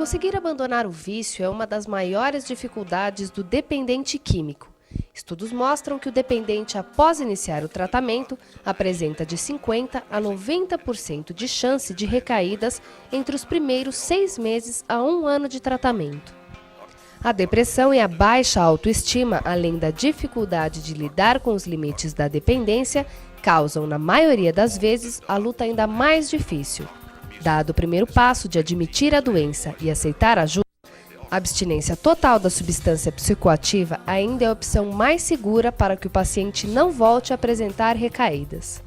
Conseguir abandonar o vício é uma das maiores dificuldades do dependente químico. Estudos mostram que o dependente, após iniciar o tratamento, apresenta de 50% a 90% de chance de recaídas entre os primeiros 6 meses a 1 ano de tratamento. A depressão e a baixa autoestima, além da dificuldade de lidar com os limites da dependência, causam, na maioria das vezes, a luta ainda mais difícil. Dado o primeiro passo de admitir a doença e aceitar ajuda, a abstinência total da substância psicoativa ainda é a opção mais segura para que o paciente não volte a apresentar recaídas.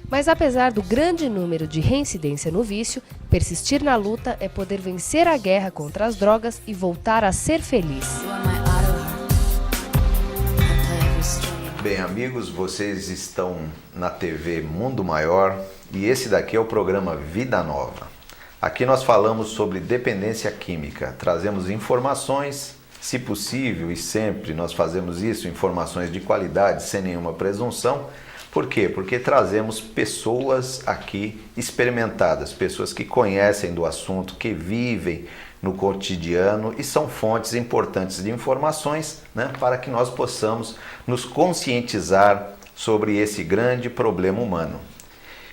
Mas apesar do grande número de reincidência no vício, persistir na luta é poder vencer a guerra contra as drogas e voltar a ser feliz. Bem, amigos, vocês estão na TV Mundo Maior e esse daqui é o programa Vida Nova. Aqui nós falamos sobre dependência química, trazemos informações, se possível e sempre nós fazemos isso, informações de qualidade, sem nenhuma presunção. Por quê? Porque trazemos pessoas aqui experimentadas, pessoas que conhecem do assunto, que vivem no cotidiano e são fontes importantes de informações, né, para que nós possamos nos conscientizar sobre esse grande problema humano.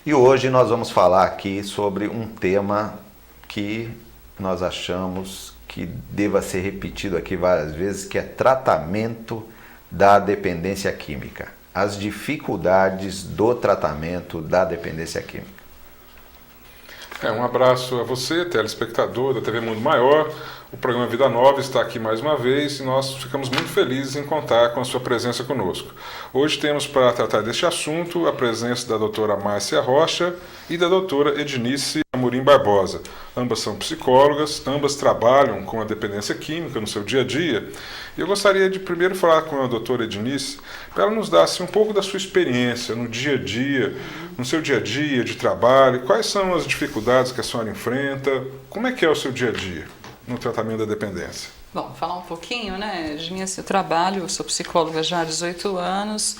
E hoje nós vamos falar aqui sobre um tema que nós achamos que deva ser repetido aqui várias vezes, que é tratamento da dependência química. As dificuldades do tratamento da dependência química. Um abraço a você, telespectador da TV Mundo Maior. O programa Vida Nova está aqui mais uma vez e nós ficamos muito felizes em contar com a sua presença conosco. Hoje temos para tratar deste assunto a presença da doutora Márcia Rocha e da doutora Ednice Amorim Barbosa. Ambas são psicólogas, ambas trabalham com a dependência química no seu dia a dia. E eu gostaria de primeiro falar com a doutora Ednice para ela nos dar assim, um pouco da sua experiência no dia a dia, no seu dia a dia de trabalho, quais são as dificuldades que a senhora enfrenta, como é que é o seu dia a dia no tratamento da dependência? Bom, falar um pouquinho, né, de mim, assim, eu trabalho, eu sou psicóloga já há 18 anos,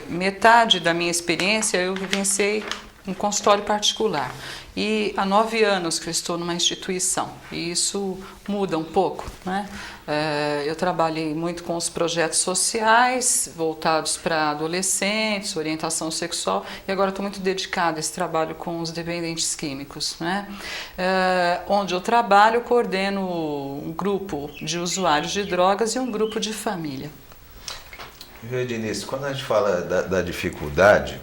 metade da minha experiência eu vivenciei em consultório particular. E há 9 anos que eu estou numa instituição, e isso muda um pouco, né? Eu trabalhei muito com os projetos sociais voltados para adolescentes, orientação sexual, e agora estou muito dedicada a esse trabalho com os dependentes químicos, né? Onde eu trabalho, coordeno um grupo de usuários de drogas e um grupo de família. Ednice, quando a gente fala da dificuldade,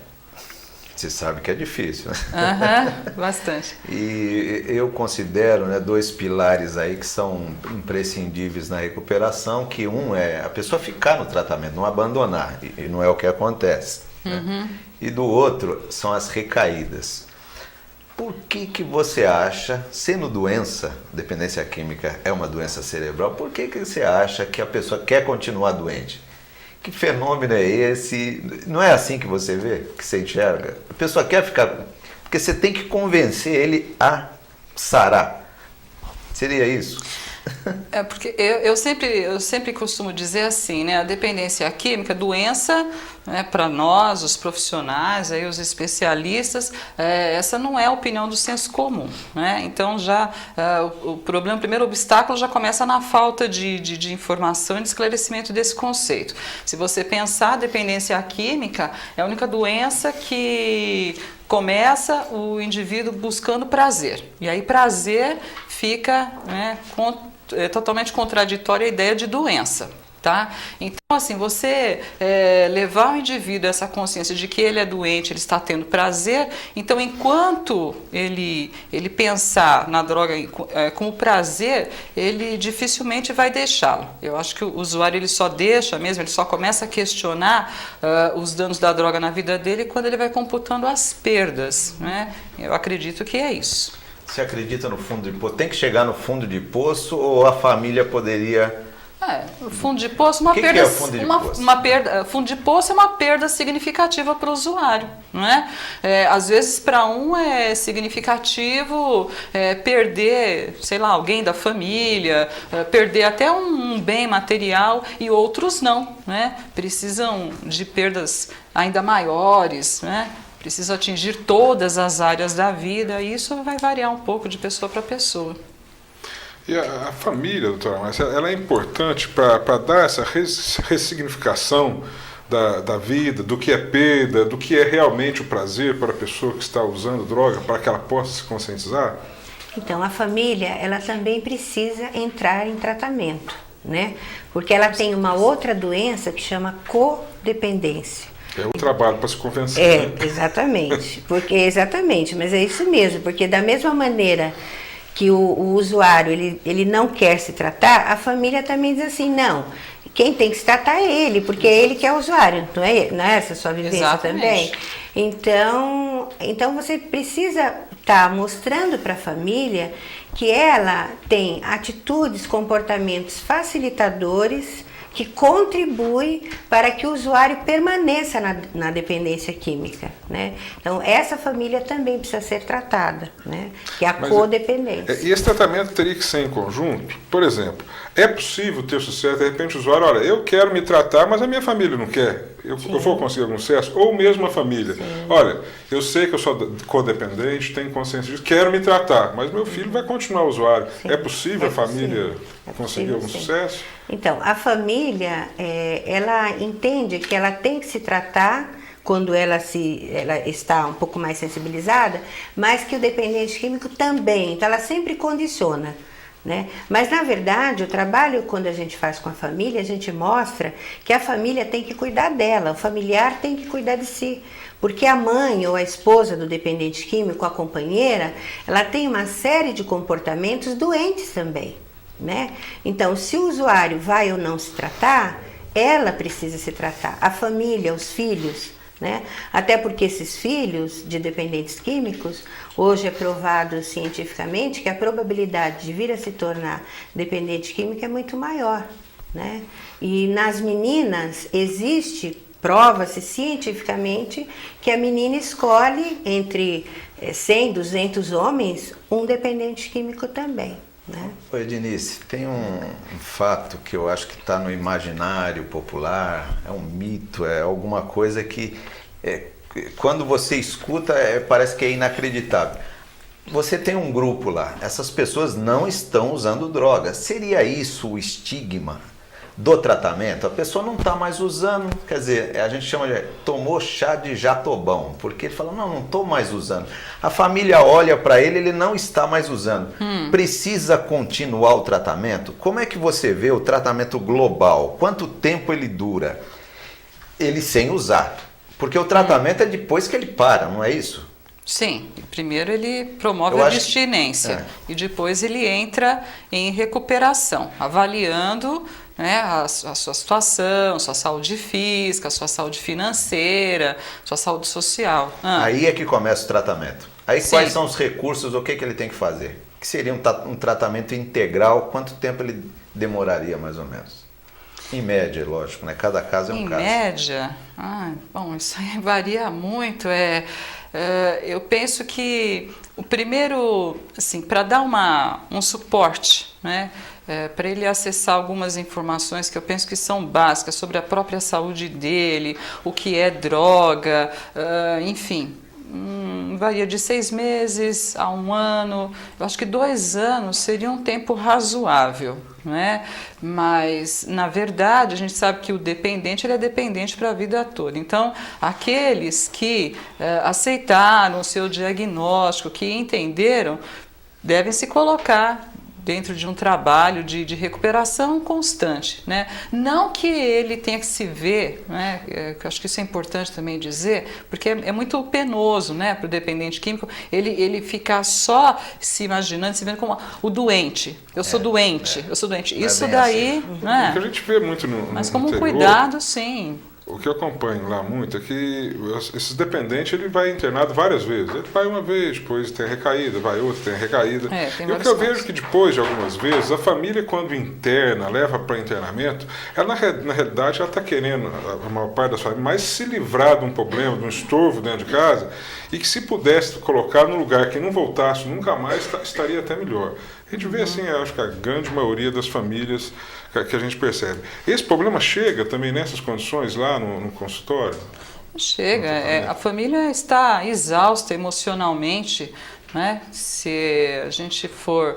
você sabe que é difícil, né? Bastante. E eu considero, né, 2 pilares aí que são imprescindíveis na recuperação, que um é a pessoa ficar no tratamento, não abandonar, e não é o que acontece. Né? E do outro são as recaídas. Por que você acha, sendo doença, dependência química é uma doença cerebral, por que você acha que a pessoa quer continuar doente? Que fenômeno é esse? Não é assim que você vê, que você enxerga? A pessoa quer ficar... Porque você tem que convencer ele a sarar. Seria isso? Porque eu sempre costumo dizer assim, né, a dependência química, doença, né, para nós, os profissionais, aí, os especialistas, essa não é a opinião do senso comum, né? Então já o problema, o primeiro obstáculo já começa na falta de informação e de esclarecimento desse conceito. Se você pensar, a dependência química é a única doença que começa o indivíduo buscando prazer, e aí prazer fica, né, totalmente contraditória a ideia de doença. Tá? Então, assim, você levar o indivíduo a essa consciência de que ele é doente, ele está tendo prazer, então, enquanto ele pensar na droga como prazer, ele dificilmente vai deixá-lo. Eu acho que o usuário ele só deixa mesmo, ele só começa a questionar os danos da droga na vida dele quando ele vai computando as perdas, né? Eu acredito que é isso. Você acredita no fundo de poço? Tem que chegar no fundo de poço ou a família poderia... O fundo de poço, uma perda. Que é o fundo de poço? Fundo de poço é uma perda significativa para o usuário, não é? Às vezes para um é significativo perder, sei lá, alguém da família, perder até um bem material, e outros não, né? Precisam de perdas ainda maiores, né? Precisam atingir todas as áreas da vida, e isso vai variar um pouco de pessoa para pessoa. E a família, doutora Márcia, ela é importante para dar essa ressignificação da vida, do que é perda, do que é realmente o prazer para a pessoa que está usando droga, para que ela possa se conscientizar? Então, a família, ela também precisa entrar em tratamento, né? Porque ela tem uma outra doença que chama codependência. É o trabalho para se convencer. Né? Exatamente. Exatamente, mas é isso mesmo, porque da mesma maneira que o usuário ele não quer se tratar, a família também diz assim, não, quem tem que se tratar é ele, porque é ele que é o usuário, não é essa a sua vivência Exatamente. também? Então você precisa estar mostrando para a família que ela tem atitudes, comportamentos facilitadores que contribuem para que o usuário permaneça na dependência química, né? Então, essa família também precisa ser tratada, né? Que é a codependência. E esse tratamento teria que ser em conjunto? Por exemplo, é possível ter sucesso, de repente o usuário, olha, eu quero me tratar, mas a minha família não quer, eu vou conseguir algum sucesso? Ou mesmo a família, olha, eu sei que eu sou codependente, tenho consciência disso, quero me tratar, mas meu filho vai continuar usuário. Sim. É possível a família conseguir algum sucesso? Então, a família, ela entende que ela tem que se tratar quando ela está um pouco mais sensibilizada, mas que o dependente químico também, então ela sempre condiciona, né? Mas, na verdade, o trabalho, quando a gente faz com a família, a gente mostra que a família tem que cuidar dela, o familiar tem que cuidar de si. Porque a mãe ou a esposa do dependente químico, a companheira, ela tem uma série de comportamentos doentes também, né? Então, se o usuário vai ou não se tratar, ela precisa se tratar, a família, os filhos, né? Até porque esses filhos de dependentes químicos, hoje é provado cientificamente que a probabilidade de vir a se tornar dependente químico é muito maior, né? E nas meninas prova-se cientificamente que a menina escolhe entre 100, 200 homens um dependente químico também, né? Oi, Denise, tem um fato que eu acho que está no imaginário popular, é um mito, é alguma coisa que quando você escuta parece que é inacreditável. Você tem um grupo lá, essas pessoas não estão usando droga. Seria isso o estigma do tratamento? A pessoa não está mais usando, quer dizer, a gente chama de tomou chá de jatobão, porque ele fala, não estou mais usando. A família olha para ele, ele não está mais usando. Precisa continuar o tratamento? Como é que você vê o tratamento global? Quanto tempo ele dura? Ele sem usar. Porque o tratamento é depois que ele para, não é isso? Sim, primeiro ele promove a abstinência e depois ele entra em recuperação, avaliando, né, a sua situação, sua saúde física, sua saúde financeira, sua saúde social. Aí é que começa o tratamento. Aí quais são os recursos, o que ele tem que fazer? Que seria um tratamento integral, quanto tempo ele demoraria mais ou menos? Em média, lógico, né? Cada caso é um caso. Em média? Bom, isso aí varia muito. Eu penso que o primeiro, assim, para dar um suporte, né, para ele acessar algumas informações que eu penso que são básicas sobre a própria saúde dele, o que é droga, enfim, varia de 6 meses a 1 ano. Eu acho que 2 anos seria um tempo razoável, né? Mas, na verdade, a gente sabe que o dependente ele é dependente para a vida toda. Então, aqueles que aceitaram o seu diagnóstico, que entenderam, devem se colocar dentro de um trabalho de recuperação constante, né? Não que ele tenha que se ver, né? Eu acho que isso é importante também dizer, porque é muito penoso, né, para o dependente químico ele ficar só se imaginando, se vendo como o doente. Eu sou doente. Isso daí, assim. né? O que a gente vê muito Mas como um interior, cuidado, sim. O que eu acompanho lá muito é que esses dependentes, ele vai internado várias vezes. Ele vai uma vez, depois tem recaída, vai outra, tem recaída. E o que eu vejo que depois de algumas vezes, a família, quando interna, leva para internamento, ela na realidade ela está querendo, a maior parte das famílias, mais se livrar de um problema, de um estorvo dentro de casa, e que se pudesse colocar num lugar que não voltasse nunca mais, estaria até melhor. A gente vê assim, acho que a grande maioria das famílias que a gente percebe. Esse problema chega também nessas condições lá no consultório? Chega, a família está exausta emocionalmente, né? Se a gente for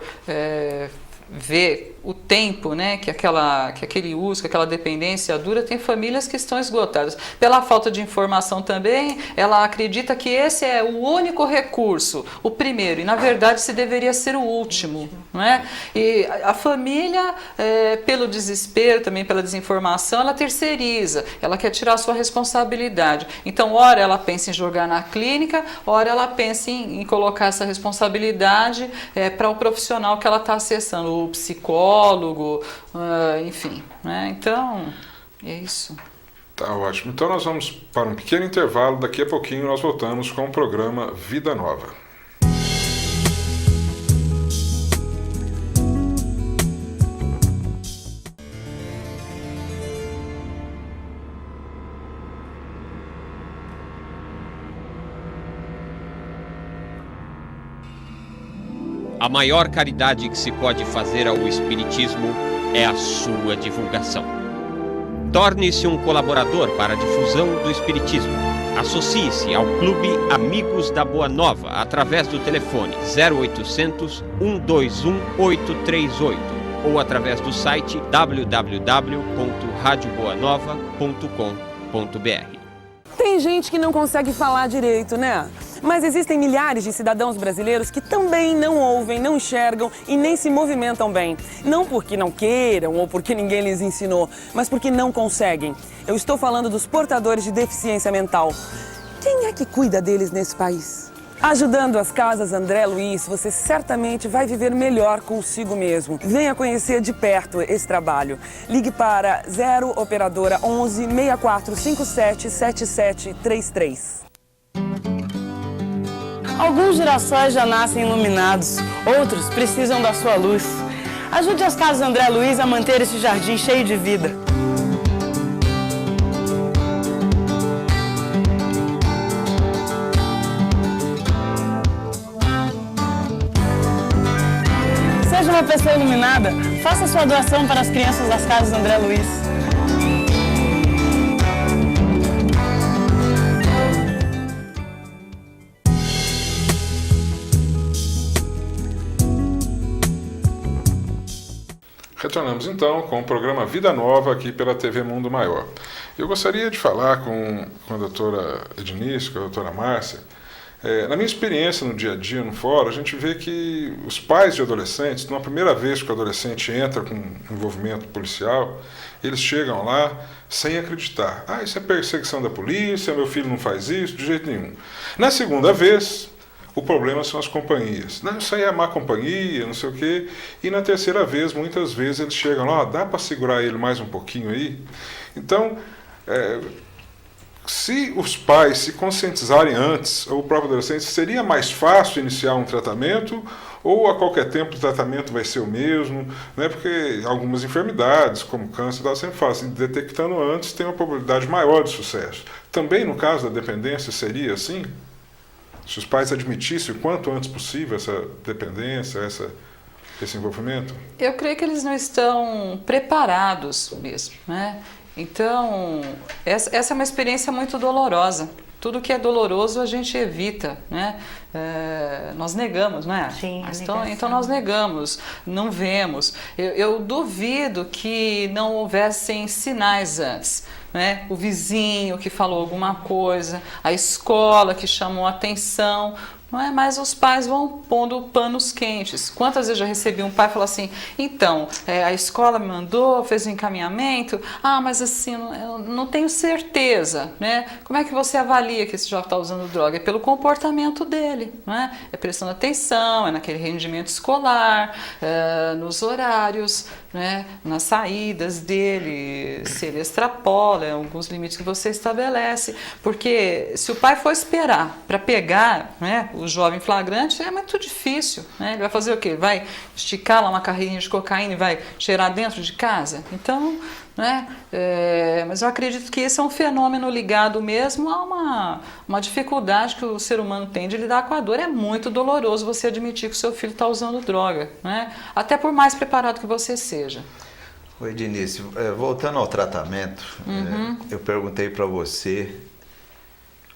vê o tempo, né, que aquele uso, que aquela dependência dura, tem famílias que estão esgotadas. Pela falta de informação também, ela acredita que esse é o único recurso, o primeiro, e na verdade esse deveria ser o último, não é? E a família, pelo desespero, também pela desinformação, ela terceiriza, ela quer tirar a sua responsabilidade. Então, ora ela pensa em jogar na clínica, ora ela pensa em colocar essa responsabilidade para o profissional que ela está acessando, o psicólogo, enfim, né? Então, é isso. Tá ótimo. Então nós vamos para um pequeno intervalo, daqui a pouquinho nós voltamos com o programa Vida Nova. A maior caridade que se pode fazer ao Espiritismo é a sua divulgação. Torne-se um colaborador para a difusão do Espiritismo. Associe-se ao Clube Amigos da Boa Nova através do telefone 0800 121 838 ou através do site www.radioboanova.com.br. Tem gente que não consegue falar direito, né? Mas existem milhares de cidadãos brasileiros que também não ouvem, não enxergam e nem se movimentam bem. Não porque não queiram ou porque ninguém lhes ensinou, mas porque não conseguem. Eu estou falando dos portadores de deficiência mental. Quem é que cuida deles nesse país? Ajudando as Casas André Luiz, você certamente vai viver melhor consigo mesmo. Venha conhecer de perto esse trabalho. Ligue para 0 operadora 11 6457 7733. Alguns girassóis já nascem iluminados, outros precisam da sua luz. Ajude as Casas André Luiz a manter esse jardim cheio de vida. Seja uma pessoa iluminada, faça sua doação para as crianças das Casas André Luiz. Retornamos então com o programa Vida Nova aqui pela TV Mundo Maior. Eu gostaria de falar com a doutora Ednice, com a doutora Márcia. Na minha experiência no dia a dia no fórum, a gente vê que os pais de adolescentes, numa primeira vez que o adolescente entra com envolvimento policial, eles chegam lá sem acreditar. Isso é perseguição da polícia, meu filho não faz isso, de jeito nenhum. Na segunda vez, o problema são as companhias. Não, isso aí é má companhia, não sei o quê. E na terceira vez, muitas vezes, eles chegam lá, dá para segurar ele mais um pouquinho aí? Então, se os pais se conscientizarem antes, ou o próprio adolescente, seria mais fácil iniciar um tratamento, ou a qualquer tempo o tratamento vai ser o mesmo, né? Porque algumas enfermidades, como câncer, dá sempre fácil. Detectando antes, tem uma probabilidade maior de sucesso. Também no caso da dependência seria assim? Se os pais admitissem o quanto antes possível essa dependência, esse envolvimento? Eu creio que eles não estão preparados mesmo, né? Então, essa é uma experiência muito dolorosa. Tudo que é doloroso a gente evita, né? Nós negamos, não é? Sim, então nós negamos, não vemos. Eu duvido que não houvessem sinais antes, né? O vizinho que falou alguma coisa, a escola que chamou a atenção, não é? Mas os pais vão pondo panos quentes. Quantas vezes eu já recebi um pai falar assim, então, a escola me mandou, fez um encaminhamento, mas assim, eu não tenho certeza, né? Como é que você avalia que esse jovem está usando droga? É pelo comportamento dele, né? É prestando atenção, é naquele rendimento escolar, nos horários, né? Nas saídas dele, se ele extrapola alguns limites que você estabelece, porque se o pai for esperar para pegar, né, o jovem flagrante, é muito difícil, né? Ele vai fazer o quê? Vai esticar lá uma carrinha de cocaína e vai cheirar dentro de casa? Então, né? Mas eu acredito que esse é um fenômeno ligado mesmo a uma dificuldade que o ser humano tem de lidar com a dor. É muito doloroso você admitir que o seu filho está usando droga, né? Até por mais preparado que você seja. Oi, Denise, voltando ao tratamento, eu perguntei para você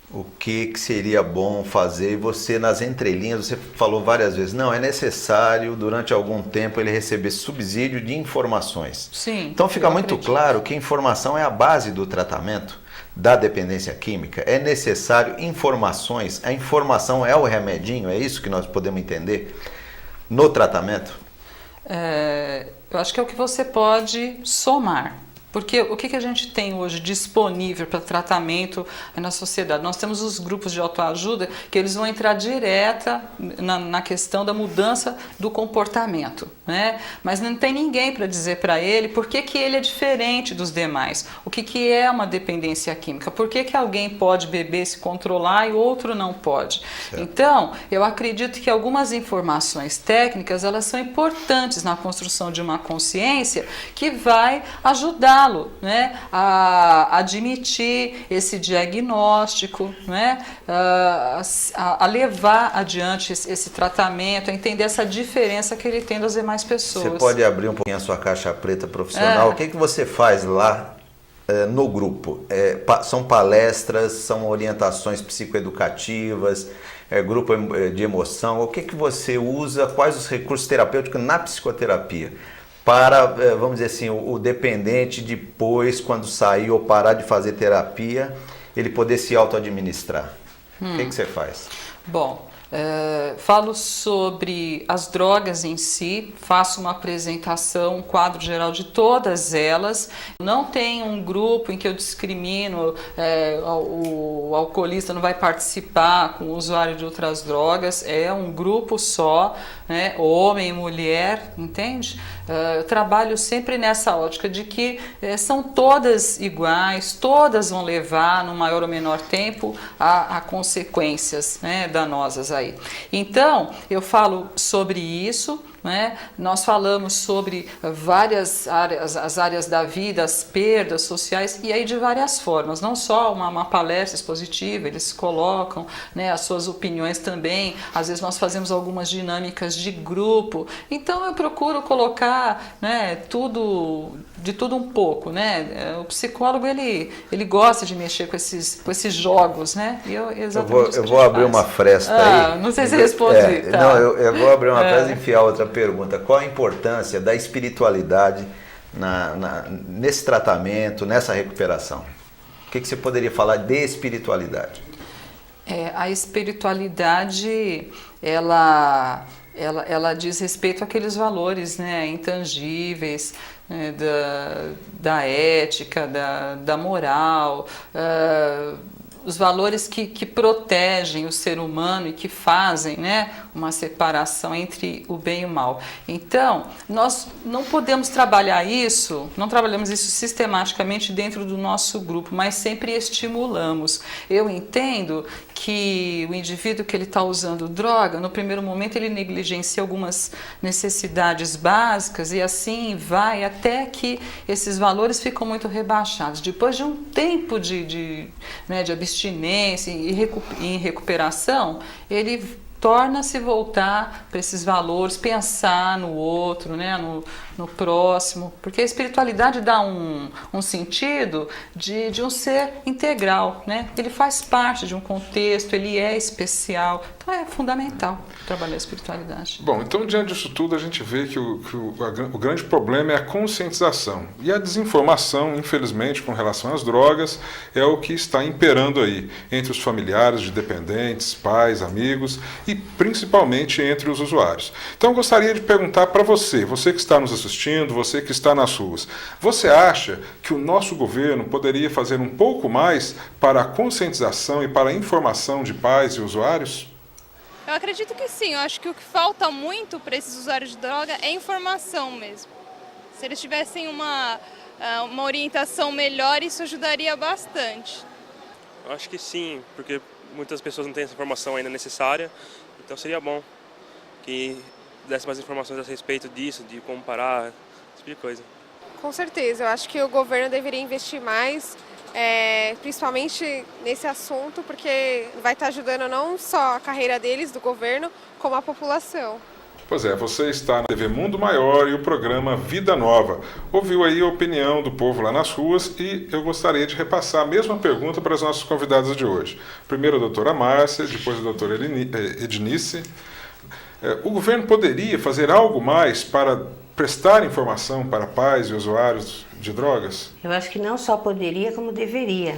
o que seria bom fazer, e você nas entrelinhas, você falou várias vezes, não, é necessário durante algum tempo ele receber subsídio de informações. Sim. Então fica muito claro que informação é a base do tratamento da dependência química, é necessário informações, a informação é o remedinho, é isso que nós podemos entender no tratamento? Eu acho que é o que você pode somar. Porque o que a gente tem hoje disponível para tratamento na sociedade? Nós temos os grupos de autoajuda que eles vão entrar direta na questão da mudança do comportamento, né? Mas não tem ninguém para dizer para ele por que ele é diferente dos demais. O que é uma dependência química? Por que alguém pode beber, se controlar e outro não pode? Certo. Então, eu acredito que algumas informações técnicas elas são importantes na construção de uma consciência que vai ajudá-lo, né, a admitir esse diagnóstico, né, a levar adiante esse tratamento, a entender essa diferença que ele tem das demais pessoas. Você pode abrir um pouquinho a sua caixa preta profissional? O que você faz lá no grupo? São palestras, são orientações psicoeducativas, grupo de emoção? O que você usa? Quais os recursos terapêuticos na psicoterapia? Para, vamos dizer assim, o dependente depois, quando sair ou parar de fazer terapia, ele poder se auto-administrar. O que você faz? Bom, falo sobre as drogas em si, faço uma apresentação, um quadro geral de todas elas. Não tem um grupo em que eu discrimino, o alcoolista não vai participar com o usuário de outras drogas, é um grupo só, né, homem e mulher, entende? Eu trabalho sempre nessa ótica de que são todas iguais, todas vão levar, no maior ou menor tempo, a consequências, né, danosas aí. Então, eu falo sobre isso, né? Nós falamos sobre várias áreas, as áreas da vida, as perdas sociais, e aí de várias formas, não só uma palestra expositiva, eles colocam, né, as suas opiniões também, às vezes nós fazemos algumas dinâmicas de grupo, então eu procuro colocar, né, de tudo um pouco, né? O psicólogo ele gosta de mexer com esses jogos, né? E eu vou abrir uma fresta aí. Não sei se respondi. Tá. Não, eu vou abrir uma fresta e enfiar outra pergunta. Qual a importância da espiritualidade nesse tratamento, nessa recuperação? O que você poderia falar de espiritualidade? A espiritualidade, ela diz respeito àqueles valores, né, intangíveis, né, da ética, da moral, os valores que protegem o ser humano e que fazem, né, uma separação entre o bem e o mal. Então, nós não podemos trabalhar isso, não trabalhamos isso sistematicamente dentro do nosso grupo, mas sempre estimulamos. Eu entendo que o indivíduo que ele está usando droga, no primeiro momento ele negligencia algumas necessidades básicas e assim vai até que esses valores ficam muito rebaixados. Depois de um tempo de abstinência e em recuperação, ele torna-se voltar para esses valores, pensar no outro, né, no próximo, porque a espiritualidade dá um sentido de um ser integral, né? Ele faz parte de um contexto, ele é especial, então é fundamental trabalhar a espiritualidade. Bom, então diante disso tudo a gente vê que o grande problema é a conscientização e a desinformação, infelizmente, com relação às drogas, é o que está imperando aí entre os familiares de dependentes, pais, amigos e principalmente entre os usuários. Então eu gostaria de perguntar para você que está nos assistindo, você que está nas ruas, você acha que o nosso governo poderia fazer um pouco mais para a conscientização e para a informação de pais e usuários? Eu acredito que sim, eu acho que o que falta muito para esses usuários de droga é informação mesmo. Se eles tivessem uma orientação melhor, isso ajudaria bastante. Eu acho que sim, porque muitas pessoas não têm essa informação ainda necessária, então seria bom que desse mais informações a respeito disso, de como parar, esse tipo de coisa. Com certeza, eu acho que o governo deveria investir mais, principalmente nesse assunto, porque vai estar ajudando não só a carreira deles, do governo, como a população. Pois é, você está na TV Mundo Maior e o programa Vida Nova. Ouviu aí a opinião do povo lá nas ruas e eu gostaria de repassar a mesma pergunta para os nossos convidados de hoje. Primeiro a doutora Márcia, depois a doutora Ednice. O governo poderia fazer algo mais para prestar informação para pais e usuários de drogas? Eu acho que não só poderia, como deveria.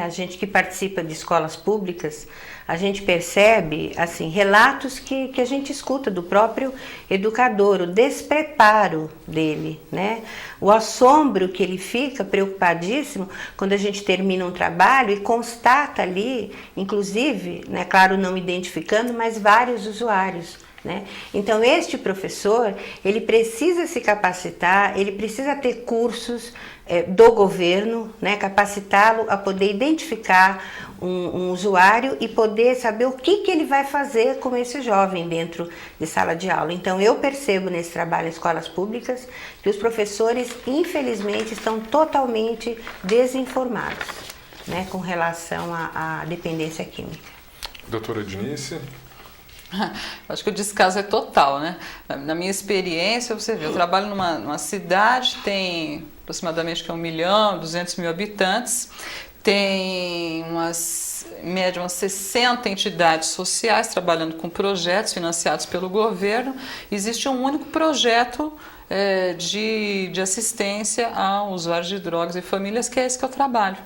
A gente que participa de escolas públicas, a gente percebe assim, relatos que a gente escuta do próprio educador, o despreparo dele, o assombro que ele fica preocupadíssimo quando a gente termina um trabalho e constata ali, inclusive, claro, não identificando, mas vários usuários. Então este professor, ele precisa se capacitar, ele precisa ter cursos do governo, capacitá-lo a poder identificar um usuário e poder saber o que ele vai fazer com esse jovem dentro de sala de aula. Então eu percebo nesse trabalho em escolas públicas que os professores, infelizmente, estão totalmente desinformados com relação à dependência química. Doutora Ednice? Acho que o descaso é total, Na minha experiência, você vê, eu trabalho numa cidade, tem aproximadamente 1.200.000 habitantes, tem em média umas 60 entidades sociais trabalhando com projetos financiados pelo governo. Existe um único projeto de assistência a usuários de drogas e famílias, que é esse que eu trabalho.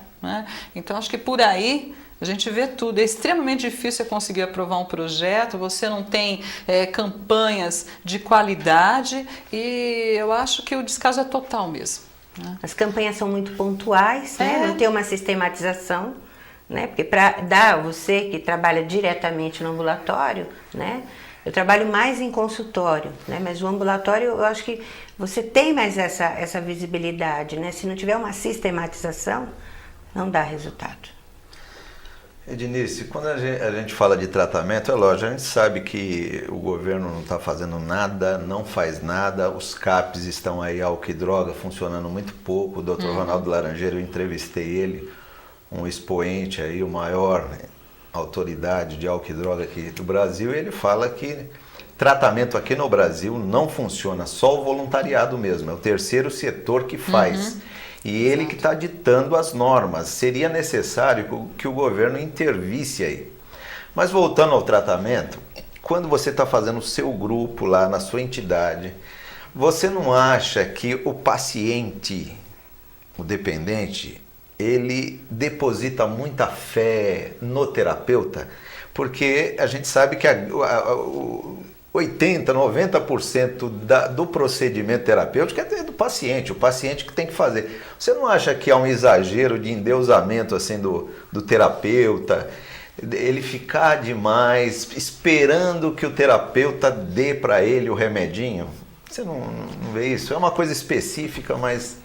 Então, acho que por aí a gente vê tudo. É extremamente difícil conseguir aprovar um projeto, você não tem campanhas de qualidade e eu acho que o descaso é total mesmo. As campanhas são muito pontuais, não tem uma sistematização, porque para dar você que trabalha diretamente no ambulatório, eu trabalho mais em consultório, mas o ambulatório eu acho que você tem mais essa visibilidade, se não tiver uma sistematização, não dá resultado. Ednice, quando a gente fala de tratamento, é lógico, a gente sabe que o governo não está fazendo nada, não faz nada, os CAPs estão aí, álcool e droga, funcionando muito pouco. O Dr. Ronaldo Laranjeira, eu entrevistei ele, um expoente aí, o maior autoridade de álcool e droga aqui do Brasil, e ele fala que tratamento aqui no Brasil não funciona, só o voluntariado mesmo, é o terceiro setor que faz. E ele que está ditando as normas. Seria necessário que o governo intervisse aí. Mas voltando ao tratamento, quando você está fazendo o seu grupo lá na sua entidade, você não acha que o paciente, o dependente, ele deposita muita fé no terapeuta? Porque a gente sabe que 80%, 90% do procedimento terapêutico é do paciente, o paciente que tem que fazer. Você não acha que há um exagero de endeusamento assim, do terapeuta, ele ficar demais esperando que o terapeuta dê para ele o remedinho? Você não vê isso? É uma coisa específica, mas...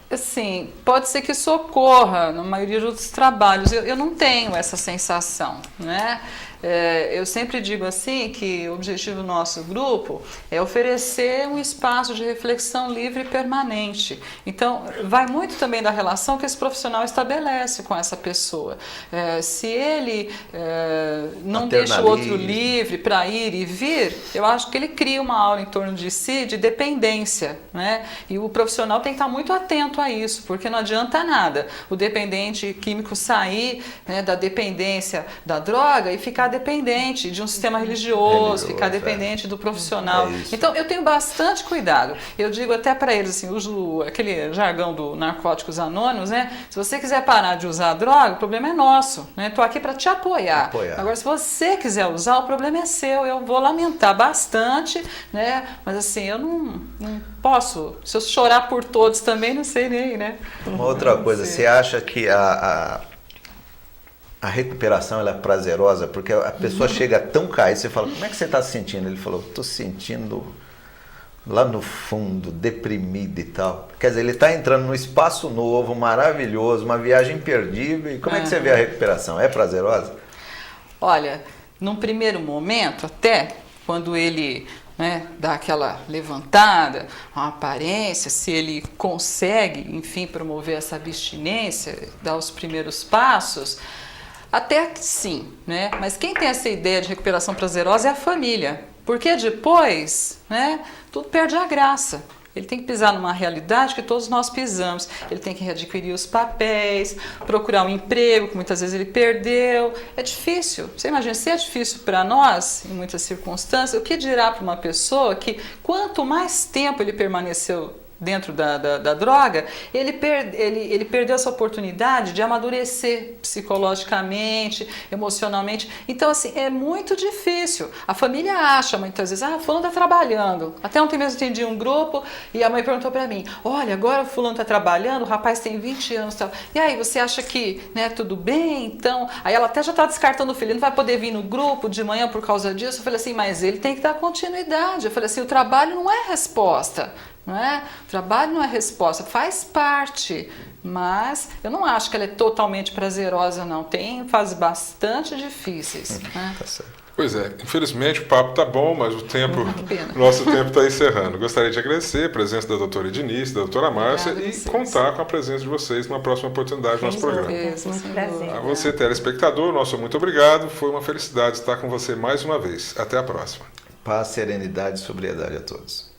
Assim, pode ser que isso ocorra na maioria dos trabalhos. Eu não tenho essa sensação, Eu sempre digo assim que o objetivo do nosso grupo é oferecer um espaço de reflexão livre e permanente. Então, vai muito também da relação que esse profissional estabelece com essa pessoa. Se ele não deixa o outro livre para ir e vir, eu acho que ele cria uma aura em torno de si de dependência. E o profissional tem que estar muito atento a isso, porque não adianta nada o dependente químico sair da dependência da droga e ficar dependente de um sistema religioso, ficar dependente do profissional. Então, eu tenho bastante cuidado. Eu digo até para eles, assim, uso aquele jargão do Narcóticos Anônimos, Se você quiser parar de usar a droga, o problema é nosso, Estou aqui para te apoiar. Agora, se você quiser usar, o problema é seu. Eu vou lamentar bastante, Mas assim, eu não posso. Se eu chorar por todos também, não sei nem, Uma outra coisa, você acha que a recuperação ela é prazerosa? Porque a pessoa chega tão caída, você fala, como é que você está se sentindo? Ele falou, estou sentindo lá no fundo, deprimido e tal. Quer dizer, ele está entrando num espaço novo, maravilhoso, uma viagem imperdível. E como é que você vê a recuperação? É prazerosa? Olha, num primeiro momento, até quando ele dá aquela levantada, uma aparência, se ele consegue, enfim, promover essa abstinência, dar os primeiros passos, Até que sim, né? Mas quem tem essa ideia de recuperação prazerosa é a família, porque depois, né, tudo perde a graça. Ele tem que pisar numa realidade que todos nós pisamos. Ele tem que readquirir os papéis, procurar um emprego que muitas vezes ele perdeu. É difícil. Você imagina, se é difícil para nós, em muitas circunstâncias, o que dirá para uma pessoa que quanto mais tempo ele permaneceu dentro da droga, ele perdeu essa oportunidade de amadurecer psicologicamente, emocionalmente. Então, assim, é muito difícil. A família acha muitas vezes, fulano está trabalhando. Até ontem mesmo atendi um grupo e a mãe perguntou para mim, olha, agora o fulano está trabalhando, o rapaz tem 20 anos. Tal. E aí, você acha que, né, tudo bem? Então, aí ela até já está descartando o filho, ele não vai poder vir no grupo de manhã por causa disso. Eu falei assim, mas ele tem que dar continuidade. Eu falei assim, o trabalho não é resposta. Não é? O trabalho não é resposta, faz parte, mas eu não acho que ela é totalmente prazerosa, não. Tem fases bastante difíceis. Né? Tá certo. Pois é, infelizmente o papo tá bom, mas o nosso tempo está encerrando. Gostaria de agradecer a presença da doutora Edinice, da doutora Márcia e contar com a presença de vocês numa próxima oportunidade do nosso programa. Muito prazer. A você, telespectador, nosso muito obrigado. Foi uma felicidade estar com você mais uma vez. Até a próxima. Paz, serenidade e sobriedade a todos.